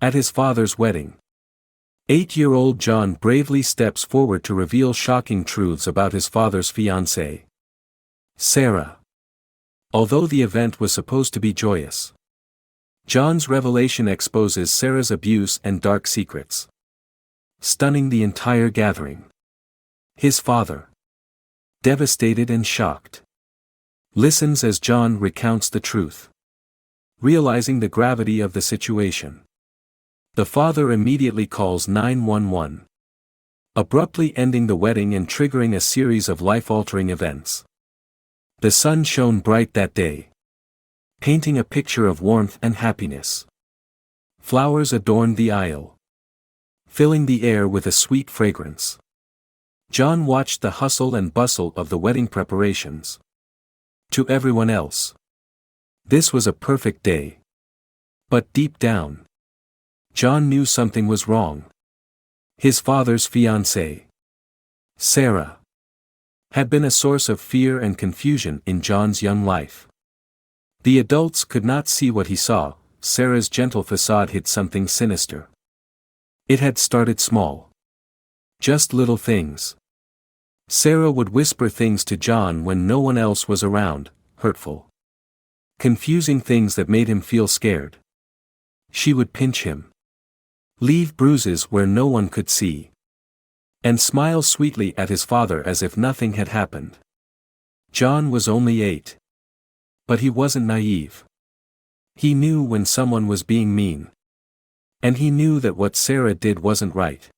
At his father's wedding. 8-year-old John bravely steps forward to reveal shocking truths about his father's fiancée, Sarah. Although the event was supposed to be joyous, John's revelation exposes Sarah's abuse and dark secrets, stunning the entire gathering. His father, devastated and shocked, listens as John recounts the truth. Realizing the gravity of the situation, the father immediately calls 911, abruptly ending the wedding and triggering a series of life-altering events. The sun shone bright that day, painting a picture of warmth and happiness. Flowers adorned the aisle, filling the air with a sweet fragrance. John watched the hustle and bustle of the wedding preparations. To everyone else, this was a perfect day. But deep down, John knew something was wrong. His father's fiancée, Sarah, had been a source of fear and confusion in John's young life. The adults could not see what he saw. Sarah's gentle facade hid something sinister. It had started small. Just little things. Sarah would whisper things to John when no one else was around, hurtful, confusing things that made him feel scared. She would pinch him, leave bruises where no one could see, and smile sweetly at his father as if nothing had happened. John was only 8. But he wasn't naive. He knew when someone was being mean. And he knew that what Sarah did wasn't right.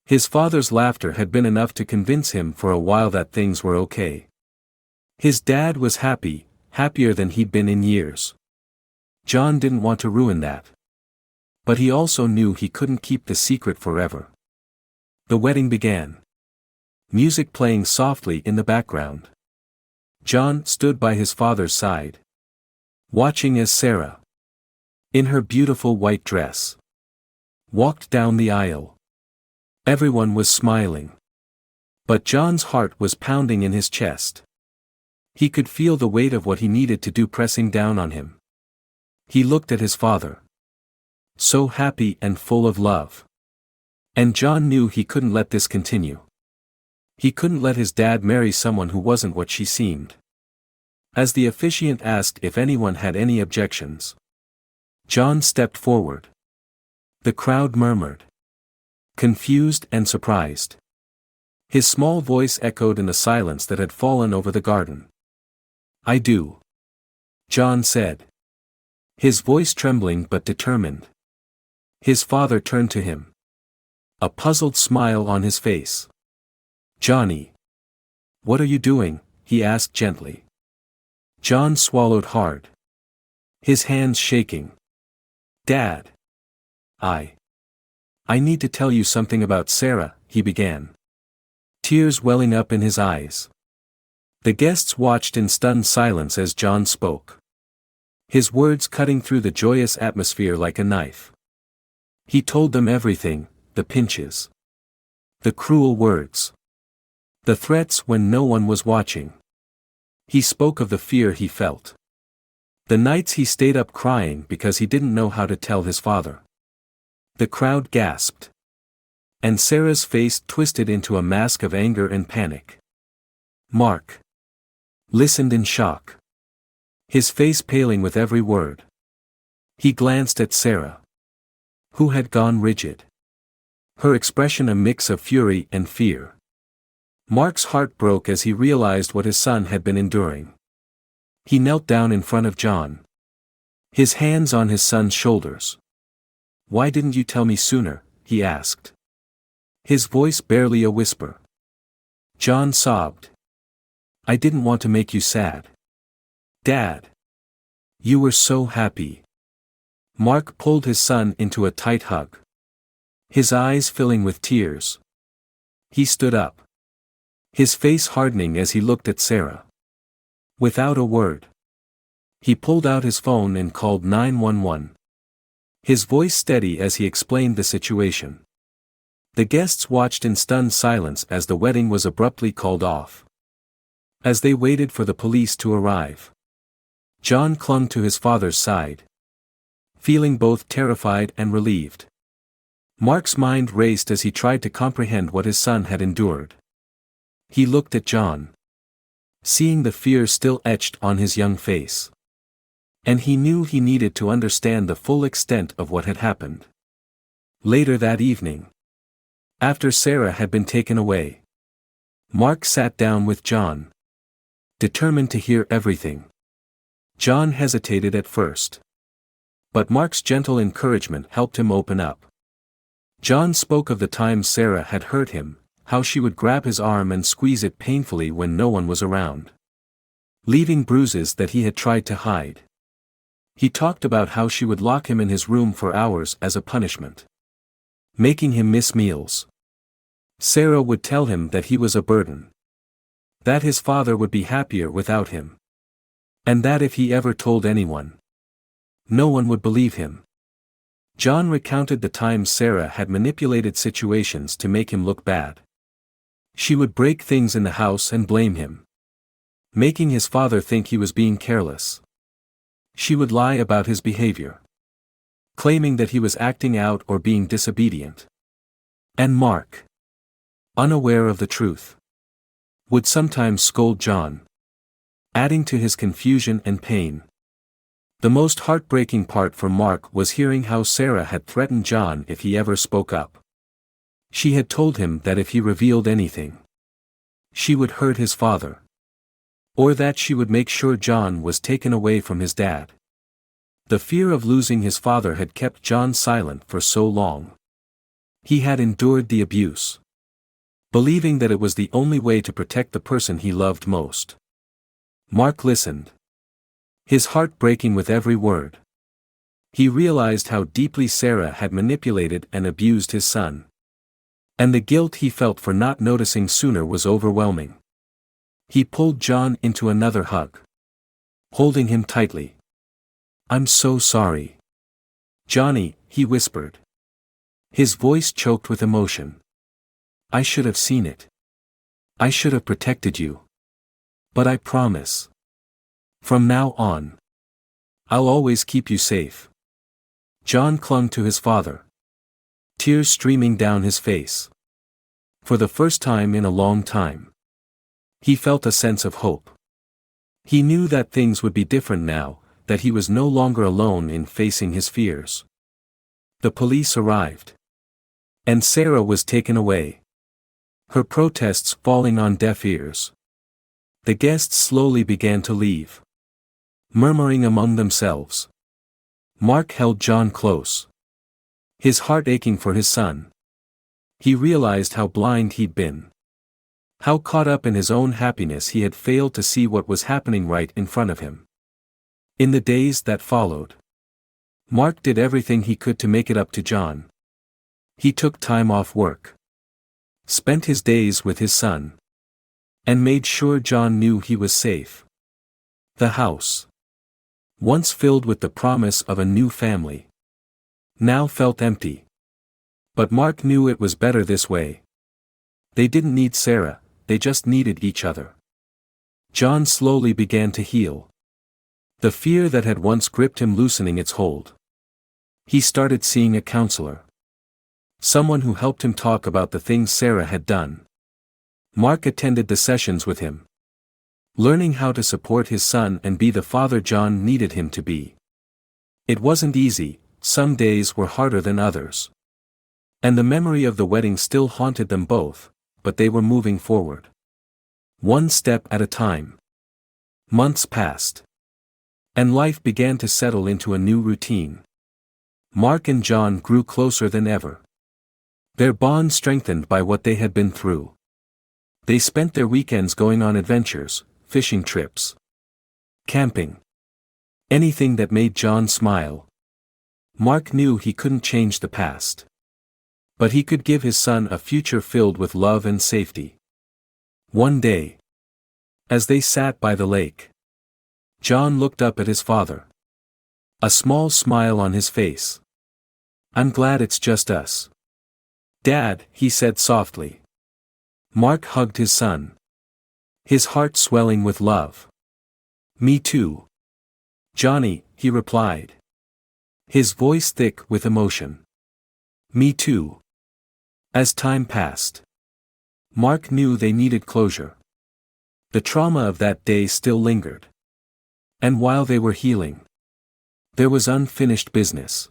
His father's laughter had been enough to convince him for a while that things were okay. His dad was happy, happier than he'd been in years. John didn't want to ruin that. But he also knew he couldn't keep the secret forever. The wedding began. Music playing softly in the background. John stood by his father's side, watching as Sarah, in her beautiful white dress, walked down the aisle. Everyone was smiling. But John's heart was pounding in his chest. He could feel the weight of what he needed to do pressing down on him. He looked at his father, so happy and full of love. And John knew he couldn't let this continue. He couldn't let his dad marry someone who wasn't what she seemed. As the officiant asked if anyone had any objections, John stepped forward. The crowd murmured, confused and surprised. His small voice echoed in the silence that had fallen over the garden. "I do," John said, his voice trembling but determined. His father turned to him, a puzzled smile on his face. "Johnny, what are you doing?" he asked gently. John swallowed hard, his hands shaking. "Dad, I need to tell you something about Sarah," he began, tears welling up in his eyes. The guests watched in stunned silence as John spoke, his words cutting through the joyous atmosphere like a knife. He told them everything, the pinches, the cruel words, the threats when no one was watching. He spoke of the fear he felt, the nights he stayed up crying because he didn't know how to tell his father. The crowd gasped, and Sarah's face twisted into a mask of anger and panic. Mark listened in shock, his face paling with every word. He glanced at Sarah, who had gone rigid, her expression a mix of fury and fear. Mark's heart broke as he realized what his son had been enduring. He knelt down in front of John, his hands on his son's shoulders. "Why didn't you tell me sooner?" he asked, his voice barely a whisper. John sobbed. "I didn't want to make you sad. Dad, you were so happy." Mark pulled his son into a tight hug, his eyes filling with tears. He stood up, his face hardening as he looked at Sarah. Without a word, he pulled out his phone and called 911. His voice steady as he explained the situation. The guests watched in stunned silence as the wedding was abruptly called off. As they waited for the police to arrive, John clung to his father's side, feeling both terrified and relieved. Mark's mind raced as he tried to comprehend what his son had endured. He looked at John, seeing the fear still etched on his young face. And he knew he needed to understand the full extent of what had happened. Later that evening, after Sarah had been taken away, Mark sat down with John, determined to hear everything. John hesitated at first, but Mark's gentle encouragement helped him open up. John spoke of the times Sarah had hurt him, how she would grab his arm and squeeze it painfully when no one was around, leaving bruises that he had tried to hide. He talked about how she would lock him in his room for hours as a punishment, making him miss meals. Sarah would tell him that he was a burden, that his father would be happier without him, and that if he ever told anyone, no one would believe him. John recounted the times Sarah had manipulated situations to make him look bad. She would break things in the house and blame him, making his father think he was being careless. She would lie about his behavior, claiming that he was acting out or being disobedient. And Mark, unaware of the truth, would sometimes scold John, adding to his confusion and pain. The most heartbreaking part for Mark was hearing how Sarah had threatened John if he ever spoke up. She had told him that if he revealed anything, she would hurt his father, or that she would make sure John was taken away from his dad. The fear of losing his father had kept John silent for so long. He had endured the abuse, believing that it was the only way to protect the person he loved most. Mark listened, his heart breaking with every word. He realized how deeply Sarah had manipulated and abused his son, and the guilt he felt for not noticing sooner was overwhelming. He pulled John into another hug, holding him tightly. "I'm so sorry, Johnny," he whispered, his voice choked with emotion. "I should have seen it. I should have protected you. But I promise, from now on, I'll always keep you safe." John clung to his father, tears streaming down his face. For the first time in a long time, he felt a sense of hope. He knew that things would be different now, that he was no longer alone in facing his fears. The police arrived, and Sarah was taken away, her protests falling on deaf ears. The guests slowly began to leave, murmuring among themselves. Mark held John close, his heart aching for his son. He realized how blind he'd been, how caught up in his own happiness he had failed to see what was happening right in front of him. In the days that followed, Mark did everything he could to make it up to John. He took time off work, spent his days with his son, and made sure John knew he was safe. The house, once filled with the promise of a new family, now felt empty. But Mark knew it was better this way. They didn't need Sarah, they just needed each other. John slowly began to heal, the fear that had once gripped him loosening its hold. He started seeing a counselor, someone who helped him talk about the things Sarah had done. Mark attended the sessions with him, learning how to support his son and be the father John needed him to be. It wasn't easy, some days were harder than others. And the memory of the wedding still haunted them both, but they were moving forward, one step at a time. Months passed, and life began to settle into a new routine. Mark and John grew closer than ever, their bond strengthened by what they had been through. They spent their weekends going on adventures, fishing trips, camping, anything that made John smile. Mark knew he couldn't change the past, but he could give his son a future filled with love and safety. One day, as they sat by the lake, John looked up at his father, a small smile on his face. "I'm glad it's just us, Dad," he said softly. Mark hugged his son, his heart swelling with love. "Me too, Johnny," he replied. his voice thick with emotion. "Me too." As time passed, Mark knew they needed closure. The trauma of that day still lingered. And while they were healing, there was unfinished business.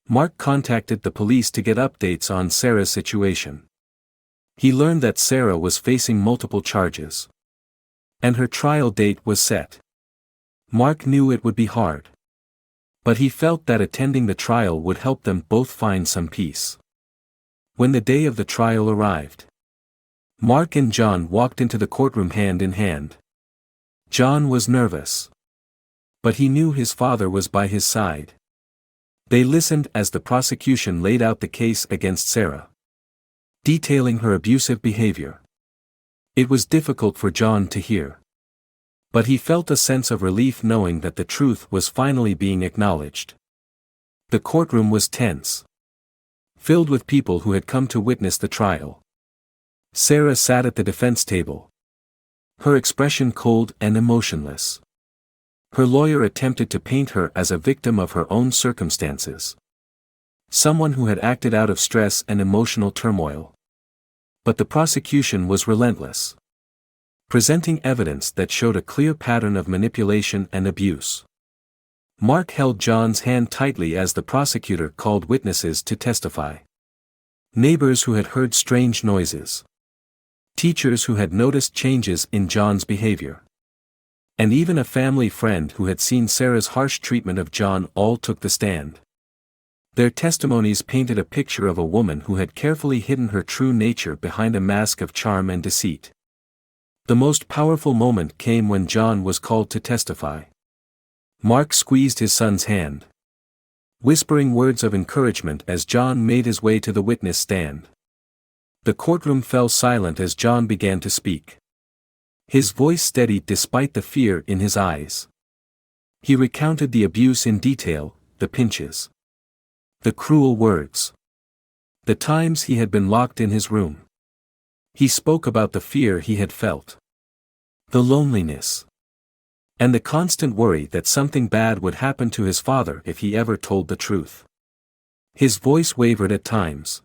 Mark contacted the police to get updates on Sarah's situation. He learned that Sarah was facing multiple charges, and her trial date was set. Mark knew it would be hard, but he felt that attending the trial would help them both find some peace. When the day of the trial arrived, Mark and John walked into the courtroom hand in hand. John was nervous, but he knew his father was by his side. They listened as the prosecution laid out the case against Sarah, detailing her abusive behavior. It was difficult for John to hear, but he felt a sense of relief knowing that the truth was finally being acknowledged. The courtroom was tense, filled with people who had come to witness the trial. Sarah sat at the defense table, her expression cold and emotionless. Her lawyer attempted to paint her as a victim of her own circumstances, someone who had acted out of stress and emotional turmoil. But the prosecution was relentless, presenting evidence that showed a clear pattern of manipulation and abuse. Mark held John's hand tightly as the prosecutor called witnesses to testify. Neighbors who had heard strange noises, teachers who had noticed changes in John's behavior, and even a family friend who had seen Sarah's harsh treatment of John all took the stand. Their testimonies painted a picture of a woman who had carefully hidden her true nature behind a mask of charm and deceit. The most powerful moment came when John was called to testify. Mark squeezed his son's hand, whispering words of encouragement as John made his way to the witness stand. The courtroom fell silent as John began to speak. His voice steadied despite the fear in his eyes. He recounted the abuse in detail, the pinches, the cruel words, the times he had been locked in his room. He spoke about the fear he had felt, the loneliness, and the constant worry that something bad would happen to his father if he ever told the truth. His voice wavered at times,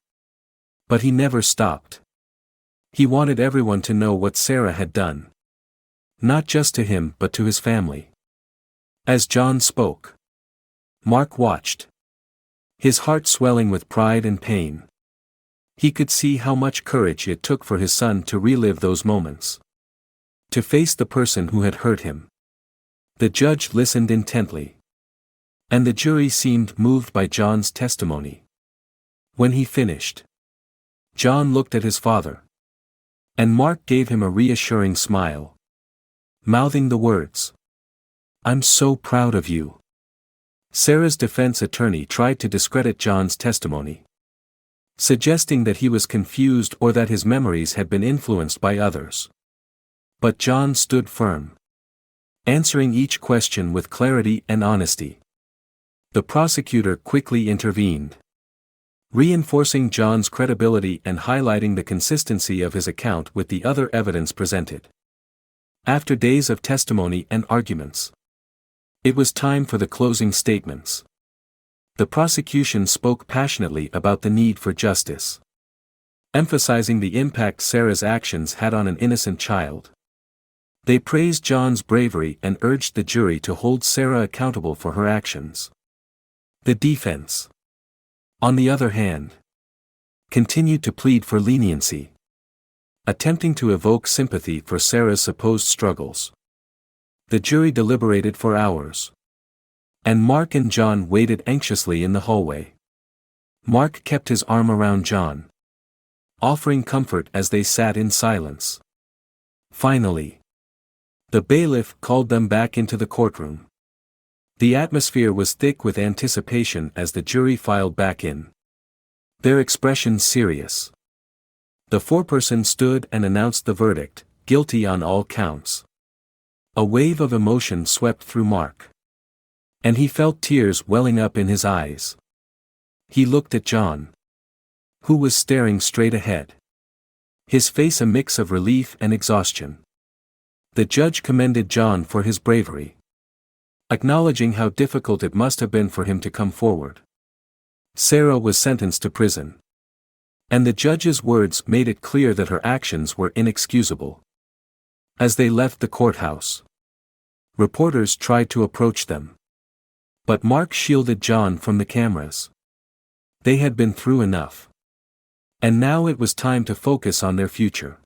but he never stopped. He wanted everyone to know what Sarah had done, not just to him but to his family. As John spoke, Mark watched, his heart swelling with pride and pain. He could see how much courage it took for his son to relive those moments, to face the person who had hurt him. The judge listened intently, and the jury seemed moved by John's testimony. When he finished, John looked at his father, and Mark gave him a reassuring smile, mouthing the words, "I'm so proud of you." Sarah's defense attorney tried to discredit John's testimony, suggesting that he was confused or that his memories had been influenced by others. But John stood firm, answering each question with clarity and honesty. The prosecutor quickly intervened, reinforcing John's credibility and highlighting the consistency of his account with the other evidence presented. After days of testimony and arguments, it was time for the closing statements. The prosecution spoke passionately about the need for justice, emphasizing the impact Sarah's actions had on an innocent child. They praised John's bravery and urged the jury to hold Sarah accountable for her actions. The defense, on the other hand, continued to plead for leniency, attempting to evoke sympathy for Sarah's supposed struggles. The jury deliberated for hours, and Mark and John waited anxiously in the hallway. Mark kept his arm around John, offering comfort as they sat in silence. Finally, the bailiff called them back into the courtroom. The atmosphere was thick with anticipation as the jury filed back in, their expressions serious. The foreperson stood and announced the verdict, guilty on all counts. A wave of emotion swept through Mark, and he felt tears welling up in his eyes. He looked at John, who was staring straight ahead, his face a mix of relief and exhaustion. The judge commended John for his bravery, acknowledging how difficult it must have been for him to come forward. Sarah was sentenced to prison. And the judge's words made it clear that her actions were inexcusable. As they left the courthouse, reporters tried to approach them. But Mark shielded John from the cameras. They had been through enough. And now it was time to focus on their future.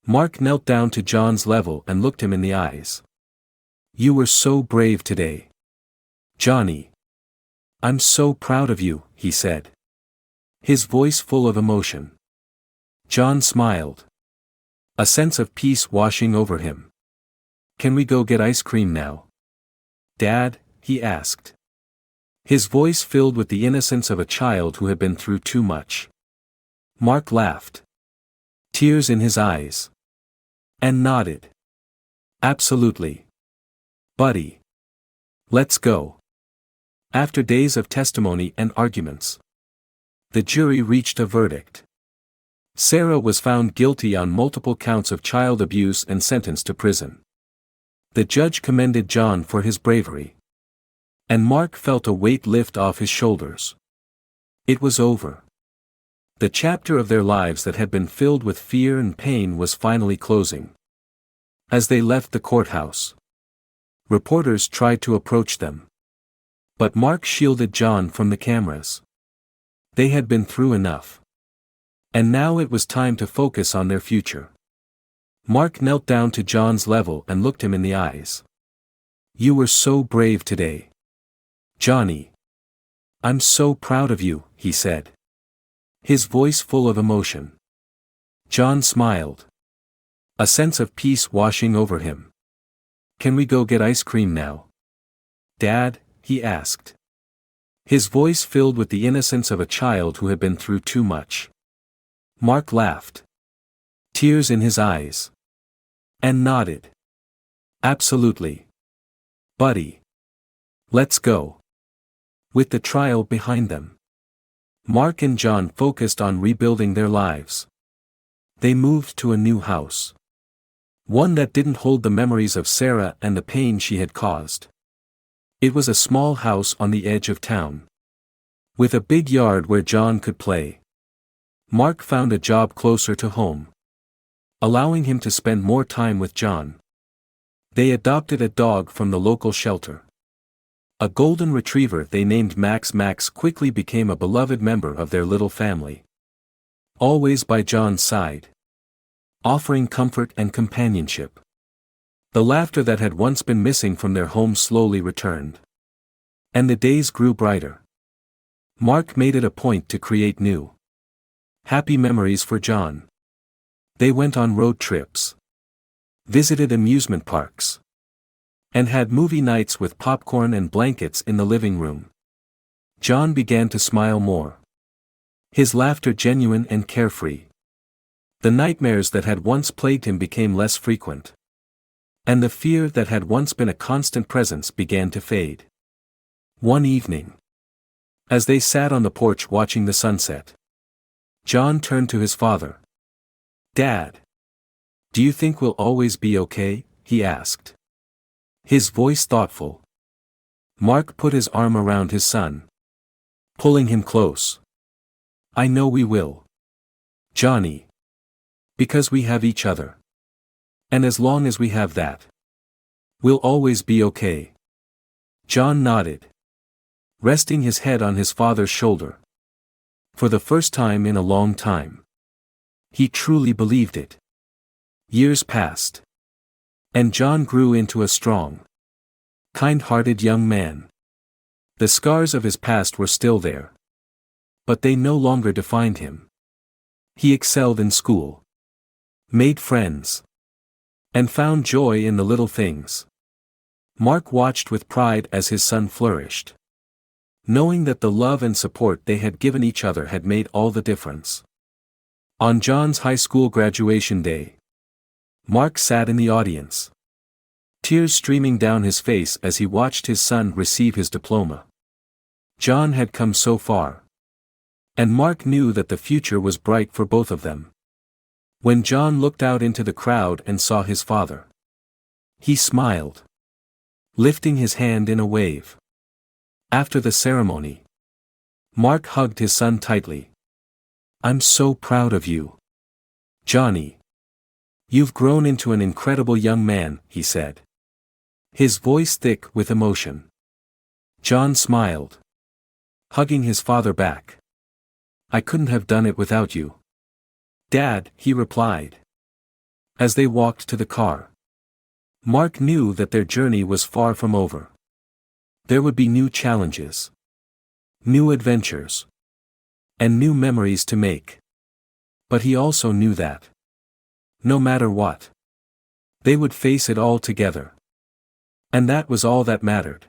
Mark knelt down to John's level and looked him in the eyes. "You were so brave today, Johnny. I'm so proud of you," he said, his voice full of emotion. John smiled, a sense of peace washing over him. "Can we go get ice cream now, Dad?" he asked. His voice filled with the innocence of a child who had been through too much. Mark laughed, tears in his eyes, and nodded. "Absolutely, buddy. Let's go." After days of testimony and arguments, the jury reached a verdict. Sarah was found guilty on multiple counts of child abuse and sentenced to prison. The judge commended John for his bravery. And Mark felt a weight lift off his shoulders. It was over. The chapter of their lives that had been filled with fear and pain was finally closing. As they left the courthouse, reporters tried to approach them. But Mark shielded John from the cameras. They had been through enough. And now it was time to focus on their future. Mark knelt down to John's level and looked him in the eyes. "You were so brave today, Johnny. I'm so proud of you," he said, his voice full of emotion. John smiled, a sense of peace washing over him. "Can we go get ice cream now, Dad?" he asked. His voice filled with the innocence of a child who had been through too much. Mark laughed, tears in his eyes, and nodded. "Absolutely, buddy. Let's go." With the trial behind them, Mark and John focused on rebuilding their lives. They moved to a new house. One that didn't hold the memories of Sarah and the pain she had caused. It was a small house on the edge of town, with a big yard where John could play. Mark found a job closer to home, allowing him to spend more time with John. They adopted a dog from the local shelter. A golden retriever they named Max. Max quickly became a beloved member of their little family. Always by John's side, offering comfort and companionship. The laughter that had once been missing from their home slowly returned. And the days grew brighter. Mark made it a point to create new, happy memories for John. They went on road trips, visited amusement parks, and had movie nights with popcorn and blankets in the living room. John began to smile more, his laughter genuine and carefree. The nightmares that had once plagued him became less frequent. And the fear that had once been a constant presence began to fade. One evening, as they sat on the porch watching the sunset, John turned to his father. "Dad, do you think we'll always be okay?" he asked, his voice thoughtful. Mark put his arm around his son, pulling him close. "I know we will, Johnny. Because we have each other. And as long as we have that, we'll always be okay." John nodded, resting his head on his father's shoulder. For the first time in a long time, he truly believed it. Years passed, and John grew into a strong, kind-hearted young man. The scars of his past were still there, but they no longer defined him. He excelled in school, made friends, and found joy in the little things. Mark watched with pride as his son flourished, knowing that the love and support they had given each other had made all the difference. On John's high school graduation day, Mark sat in the audience, tears streaming down his face as he watched his son receive his diploma. John had come so far, and Mark knew that the future was bright for both of them. When John looked out into the crowd and saw his father, he smiled, lifting his hand in a wave. After the ceremony, Mark hugged his son tightly. "I'm so proud of you, Johnny. You've grown into an incredible young man," he said, his voice thick with emotion. John smiled, hugging his father back. "I couldn't have done it without you, Dad," he replied. As they walked to the car, Mark knew that their journey was far from over. There would be new challenges, new adventures, and new memories to make. But he also knew that, no matter what, they would face it all together. And that was all that mattered.